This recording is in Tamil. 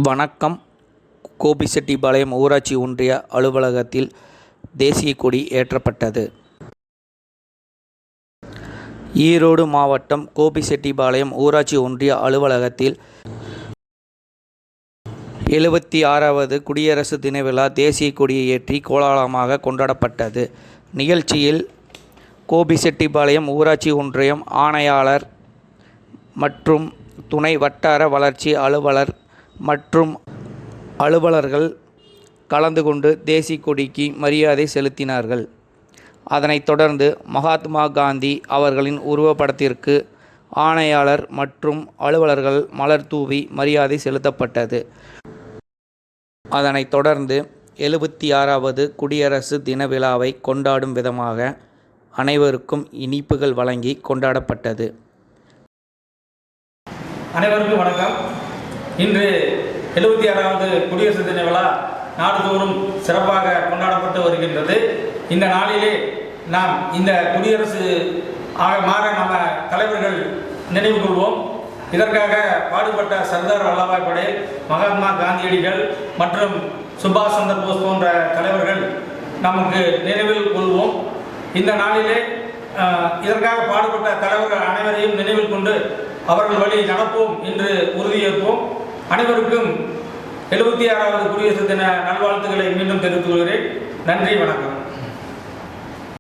வணக்கம். கோபிச்செட்டிப்பாளையம் ஊராட்சி ஒன்றிய அலுவலகத்தில் தேசிய கொடி ஏற்றப்பட்டது. ஈரோடு மாவட்டம் கோபிச்செட்டிப்பாளையம் ஊராட்சி ஒன்றிய அலுவலகத்தில் 76வது குடியரசு தின விழா தேசிய கொடியை ஏற்றி கோலாகலமாக கொண்டாடப்பட்டது. நிகழ்ச்சியில் கோபிச்செட்டிப்பாளையம் ஊராட்சி ஒன்றியம் ஆணையாளர் மற்றும் துணை வட்டார வளர்ச்சி அலுவலர் மற்றும் அலுவலர்கள் கலந்து கொண்டு தேசிய கொடிக்கு மரியாதை செலுத்தினார்கள். அதனைத் தொடர்ந்து மகாத்மா காந்தி அவர்களின் உருவப்படத்திற்கு ஆணையாளர் மற்றும் அலுவலர்கள் மலர் தூவி மரியாதை செலுத்தப்பட்டது. அதனைத் தொடர்ந்து 76வது குடியரசு தின விழாவை கொண்டாடும் விதமாக அனைவருக்கும் இனிப்புகள் வழங்கி கொண்டாடப்பட்டது. அனைவருக்கும் வணக்கம். இன்று 76வது குடியரசு தின விழா நாடுதோறும் சிறப்பாக கொண்டாடப்பட்டு வருகின்றது. இந்த நாளிலே நாம் இந்த குடியரசு மாற நம்ம தலைவர்கள் நினைவு கொள்வோம். இதற்காக பாடுபட்ட சர்தார் வல்லபாய் படேல், மகாத்மா காந்தியடிகள் மற்றும் சுபாஷ் சந்திர போஸ் போன்ற தலைவர்கள் நமக்கு நினைவில் கொள்வோம். இந்த நாளிலே இதற்காக பாடுபட்ட தலைவர்கள் அனைவரையும் நினைவில் கொண்டு அவர்கள் வழி நடப்போம் என்று உறுதியேற்போம். அனைவருக்கும் 76வது குடியரசு தின நல்வாழ்த்துக்களை மீண்டும் தெரிவித்துக் கொள்கிறேன். நன்றி, வணக்கம்.